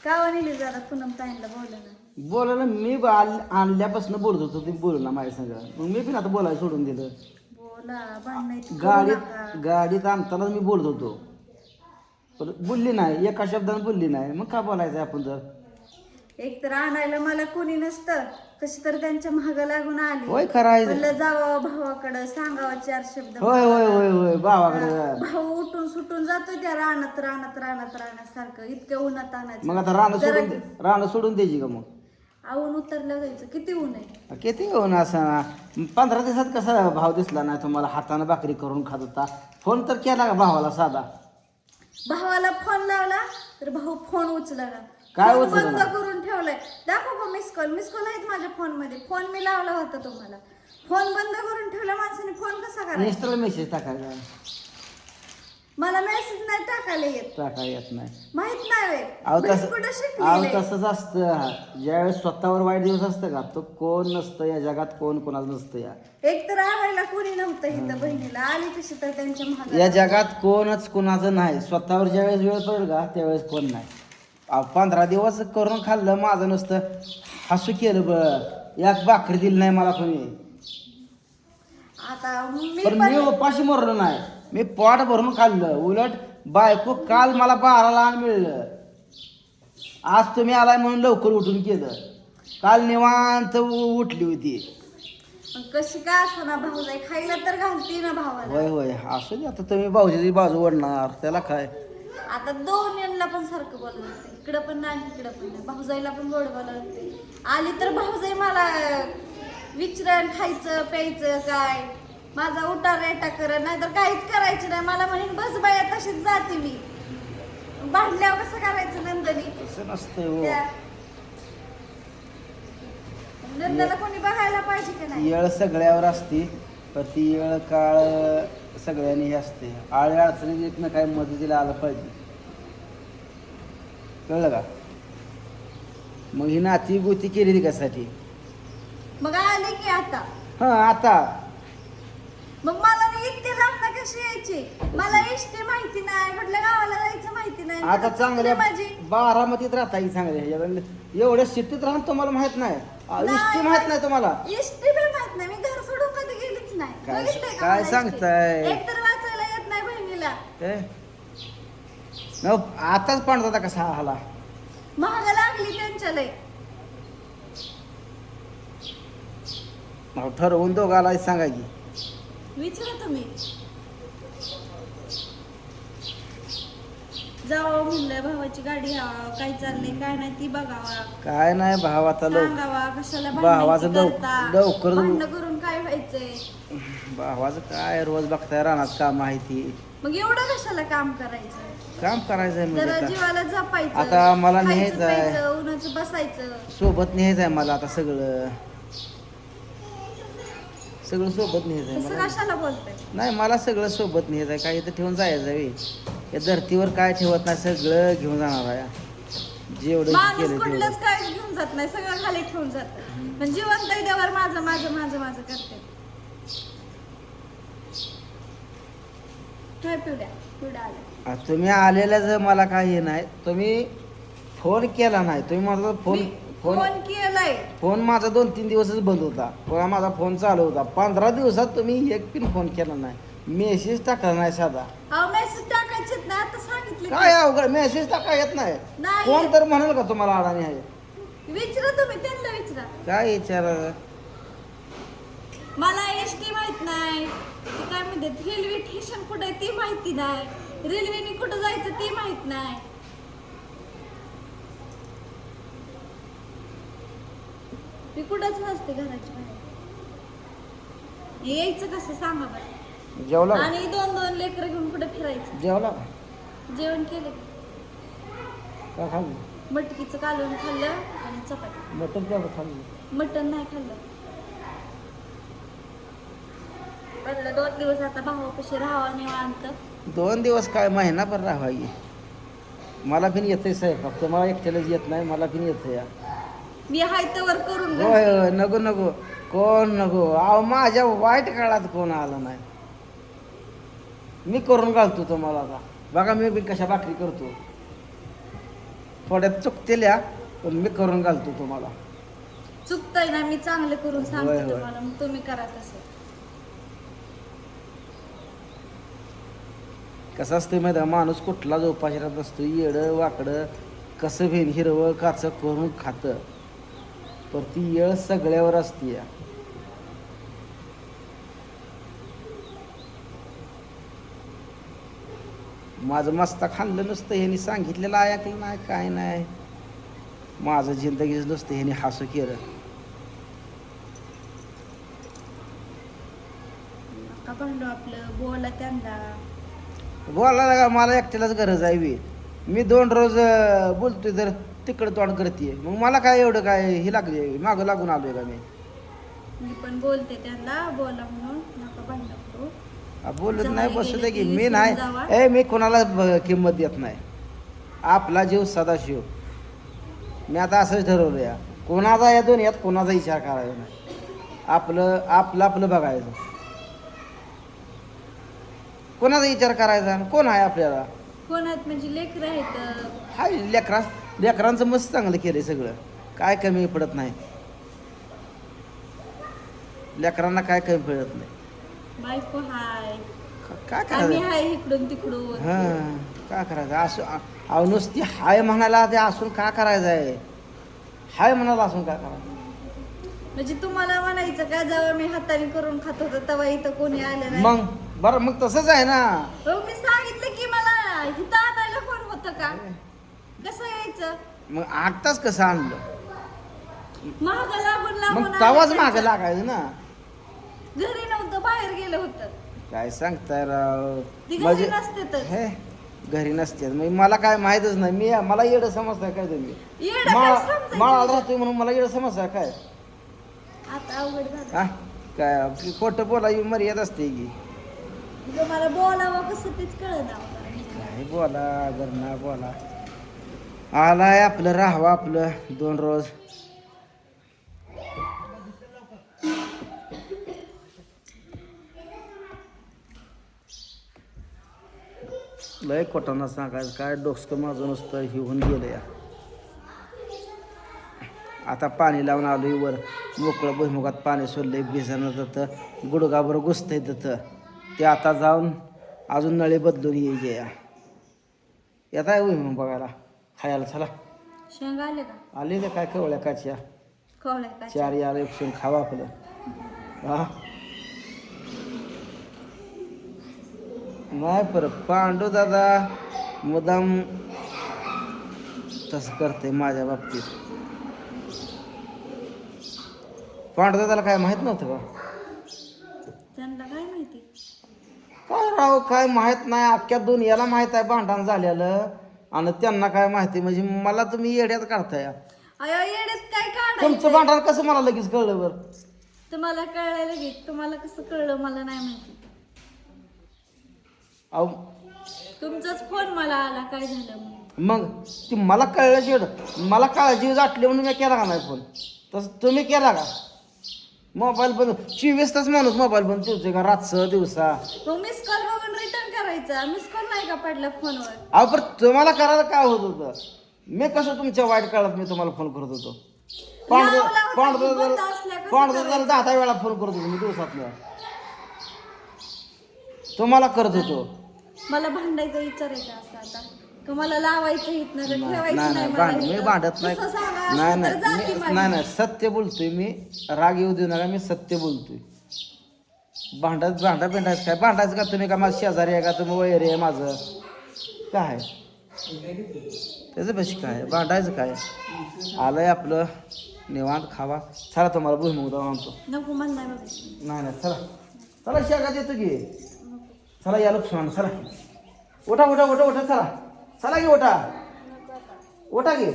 गावा नेली जरा पूनम ताईंला बोला ना. बोलायला मी आणल्यापासून बोलत होतो ते बोलू ना माझ्या संग. मग मी पण आता बोलायला सोडून दिलं. बोला भांडणाची गाडीत आणताना मी बोलत होतो पण बोलली नाही, एका शब्दाने बोलली नाही. मग का बोलायचं आपण जर एक तर आणायला मला कोणी नसतं, कशी तर त्यांच्या महाग लागून आली. होय करायचं. म्हणलं जावं भावाकडं, सांगावं 4 शब्द. होय होय होय होय भावाकडे. भाऊ उठून सुटून जातोय त्या रानात सारखं इतक्या उन्हात आणायचं. मग आता रानं सोडून द्यायची का मग? ऊन उतरलं जायचं. किती ऊन आहे? किती ऊन असं 15 दिवसात कसा भाव दिसला नाही तुम्हाला? हातानं भाकरी करून खात होता. फोन तर केला का भावाला साधा? भावाला फोन लावला तर भाऊ फोन उचलला. काय फोन उचलला? बंद करून ठेवलाय. दाखव का मिस कॉल आहेत माझ्या फोन मध्ये. फोन मी लावला होता तुम्हाला. फोन बंद करून ठेवला माणसाने. फोन कसा करायचा? इंस्टाला मेसेज टाकायचा. मला मेसेज नाही टाकायला येत नाही. माहित नाही अहो कुठं शिकले. तसंच असतं. ज्यावेळेस स्वतःवर वाईट दिवस असतं का, तो कोण नसतं या जगात, कोणाचं नसतं या. एक तर आणायला कोणी नव्हतं इथं. बहिणीला आली कशी तर त्यांच्या महाग. या जगात कोणच कोणाचं नाही. स्वतःवर ज्यावेळेस वेळ पडेल का त्यावेळेस कोण नाही. 15 दिवस करून खाल्लं माझं नुसतं हसू केलं बघ. एक भाकरी दिली नाही मला कोणी. आता पण मी उपाशी मरलो नाही. मी पोट भरून खाल्लं. उलट बायको काल मला 12ला मिळलं. आज तुम्ही आलाय म्हणून लवकर उठून केलं. काल निवांत उठली होती. कशी काय असणार भाऊजाई, खायला तर घालती ना भावाला. होय होय असू दे. आता तुम्ही भाऊजीची बाजू ओढणार त्याला काय. आता दोन यांना पण सारखं बोलावं लागते. इकडं पण नाही इकडं पण नाही. भाऊजाईला पण गोड बोलावं लागते. आली तर भाऊजाई मला विचारण खायचं प्यायचं काय. माझा उठा रेटा कर, नाही तर काहीच करायचं नाही. मला म्हणेन बस बाया तशीच जाते मी. भांडल्यावर कसं करायचं नंदनी? तसं नसतं. नंदाला कोणी बघायला पाहिजे की नाही? येळ सगळ्यावर असते पण ती येळ काळ सगळ्यांनी हे असते. आळी अडचणीत एक ना काय मदतीला आलं पाहिजे. कळलं का? मग ही नाती गोती केलेली कशासाठी? मग आले की आता. हा आता मग मला नाही इतके लांब कशी यायची? मला एसटी माहिती नाही, म्हटलं गावाला जायचं माहिती नाही. आता चांगल्या माझी बारामतीत राहता ही चांगल्या एवढ्या सिटीत राहून तुम्हाला माहित नाही. इष्टी माहित नाही तुम्हाला? एसटी पण माहित नाही. मी घर सोडून कधी गेलीच नाही. बघितलंय का काय मला सांगताय? एसटी? एक तर वाचायला येत नाही बहिणीला. आताच पण होता कसा आला. महाग लागली त्यांच्या लय. ठरवून दोघाला सांगायची. विचारा तुम्ही. जावं म्हणलं भावाची गाडी हवा, काय चाललंय काय नाही ती बघावा. काय नाही भाव आता सांगावा कशाला भावाचं लवकर भांडण करून काय व्हायचंय? भावाचं काय रोज बघताय रानात काम आहे ती. मग एवढं कशाला काम करायचं? काम करायचंय जरा म्हणजे जीवाला जपायचं. आता मला खायचं, न्यायचंय. प्यायचं, उन्हाचं बसायचं. सोबत न्यायचंय मला आता सगळं सोबत न्यायचंय तसं मला. कशाला बोलताय? नाही मला सगळं सोबत न्यायचंय. काही तर ठेवून जायचं वे. या धर्तीवर काय ठेवत नाही, सगळं घेऊन जाणार आहे. जेवढं माणूस केलं तेवढं. कुठलंच काय घेऊन जात नाही, सगळं खाली ठेवून जात. पण जिवंत देवावर माझं माझं माझं माझं करते. काय पिवड्या आल्या. तुम्ही आलेल्या जर मला काही नाही. तुम्ही फोन केला नाही. तुम्ही माझा फोन केलाय. फोन माझा 2-3 दिवसच बंद होता. पुन्हा माझा फोन चालू होता. 15 दिवसात तुम्ही एक पिन फोन केला नाही. मेसेज टाकला नाही साधा. अहो मेसेज टाकायचेच ना, आता सांगितलं. काय अवघड मेसेज टाका येत नाही. कोण तर म्हणाल का तुम्हाला अडाणी आहे? विचारा तुम्ही त्यांना विचारा. काय विचार? मला एसटी माहित नाही. ते काय म्हणतात रेल्वे स्टेशन कुठे आहे ती माहिती नाही. रेल्वेने कुठं जायचं ती माहित नाही. मी कुठंच नसते घराच्या बाहेर. यायचं कसं सांगा बरं. जेवला? आणि 2-2 लेकरं घेऊन कुठे फिरायचं? जेवला? जेवण केलं. काय खाल्लं? मटकीचं कालवण खाल्लं आणि चपाती. मटन काय खाल्लं? मटण नाही खाल्लं. म्हणलं 2 दिवस आता भावापाशी राहावा निवांत. 2 दिवस काय महिनाभर राहावी. मला पण येतंय साहेब. फक्त मला एकट्यालाच येत नाही. मला पण येतंय. मी हाय तवर करून होय होय नको कोण नको. अहो माझ्या वाईट काळात कोण आलं नाही. मी करून घालतो तुम्हाला. आता बघा मी कशा भाकरी करतो. थोड्यात चुकतेल्या पण मी करून घालतो तुम्हाला. चुकतंय ना, मी चांगलं करून होय, सांगते होय. तुम्हाला, मग तुम्ही करा तसं. कसं असतं माहिती आहे, माणूस कुठलाच उपाशी राहत असतो, येडं वाकडं कसं भेन हिरवं काचं करून खातं, पण ती येळ सगळ्यावर असते या. माझं मस्ता खाल्लं नसतं ह्यानी सांगितलेलं ऐकलं नाही काय नाही, माझं जिंदगीच नसतं ह्यानी हसू केलं. नका भांडू, आपलं बोला त्यांना. बोलायला का मला एकट्यालाच गरज आहे बी. मी 2 रोज बोलतोय तर तिकडं तोंड करते, मग मला काय एवढं काय हे लागले मागं लागून आलोय का मी? मी पण बोलते त्यांना बोला म्हणून, नका भांडण करू. बोलत नाही जावई बसू दे गेले की की मी विसरून नाही. जावा. मी कोणाला किंमत देत नाही. आपला जीव सदाशिव. मी आता असंच ठरवलं या, कोणाचा या दोन्हीत कोणाचा विचार करायचा नाही, आपलं आपलं आपलं बघायचं. कोणाचा विचार करायचा, कोण आहे आपल्याला? कोण आहेत म्हणजे लेकरं आहेत. हाय लेकरांचं मस्त चांगलं केलंय सगळं, काय कमी पडत नाही लेकरांना, काय कमी पडत नाही. बायको हाय, काय आम्ही करायचं? हाय इकडून तिकडून. हां, काय करायचं असं अहो नुसती हाय म्हणायला ते असून काय करायचं आहे? हाय म्हणाला असून काय करायचं? म्हणजे तुम्हाला म्हणायचं का, जेव्हा मी हाताने करून खात होतो तेव्हा इथं कोणी आलं नाही? मग बरं, मग तसंच आहे ना. हो, मी सांगितलं की मला इथं आणायला कोण होतं का, कसं यायचं? मग आत्ताच कसं आणलं? महाग लागून लागून मग तवाच आलं मागं त्यांचं. लागायचं ना. घरी नव्हतं, बाहेर गेलं होतं. काय सांगताय राव? ती म्हणजे घरी नसतेतच. हे घरी नसते, मग मला काय माहीतच नाही. मला येडं समजताय काय तुम्ही? येडं काय समजायचं? माळा राहतोय म्हणून मला येडं समजताय काय? आता अवघड झालं. हा काय खोटं बोलायची मर्यादा असते की. उगाच मला बोलावं कसं तेच कळलं ना. काय बोला गरणा बोला, आलाय आपलं राहावं आपलं 2 रोज. लय कोटाना सांगायचं काय, डोसकं माझं नुसतं हे होऊन गेलं या. आता पाणी लावून आलोय वर, मोकळं भुईमुगात पाणी सोडलंय, भिजणं जातं, गुडगाभर घुसतंय तिथं. ते आता जाऊन अजून नळी बदलून यायचे या. येत आहे भुईमुग बघायला खायला, चला. शेंग आले का? आले का काय कवळ्या काच्या? कवळ्या का? 4 याला उपसून खावा आपलं. हा नाही परत पांडू दादा मुदाम तसं करते माझ्या बाबतीत. पांडू दादाला काय माहित नव्हतं का? त्यांना काय माहिती? काय राव, काय माहित नाही, अख्ख्या दुनियाला माहित आहे भांडण झालेलं, आणि त्यांना काय माहिती? म्हणजे मला तुम्ही येड्यात काढताय. अयो, येड्यात काय तुमचं काढायचं? भांडण कसं मला लगेच कळलं बरं? तुम्हाला कळायला लगेच, तुम्हाला कसं कळलं मला नाही माहिती. अहो तुमचाच फोन मला आला, काय झालं म्हणून. मग ती मला कळलं शेड, मला काळजी वाटली म्हणून मी केला का नाही फोन? तसं तुम्ही केला का? मोबाईल बंद 24 तास माणूस मोबाईल बंद ठेवतोय का, रातचं दिवसा? मग मिस कॉल बघून रिटर्न करायचा. मिस कॉल नाही का पडला फोनवर? अहो पण तुम्हाला करायला काय होत होतं? मी कसं तुमच्या वाईट काळात मी तुम्हाला फोन करत होतो? लावला होता की बंद असल्या कसं पांडुदाला 10 वेळा फोन करत होतो मी दिवसातनं, तुम्हाला करत होतो. मला भांडायचा विचार आहे का असं आता? का मला लावायचं इथनं तर नाही ठेवायचं नाही नाही भांड मला मी इथं? भांडत नाही. तसं सांगा, नाही असं तर जाती नाही माझी. नाही सत्य बोलतोय मी, राग येऊ देऊ नका, मी सत्य बोलतोय. भांडायचं काय? भांडायचं का तुम्ही? का माझं शेजारी आहे का तुम्ही? वैर आहे माझं काय? त्याचं पैसे काय भांडायचं काय? आलंय आपलं निवांत खावा, चला तुम्हाला भुईमुग दावा आणतो. नको मला नाही बघायचं. नाही चला चला, शेगात येतो की. चला या लक्ष्मण, चला उठा उठा उठा उठा, चला चला की उठा उठा की.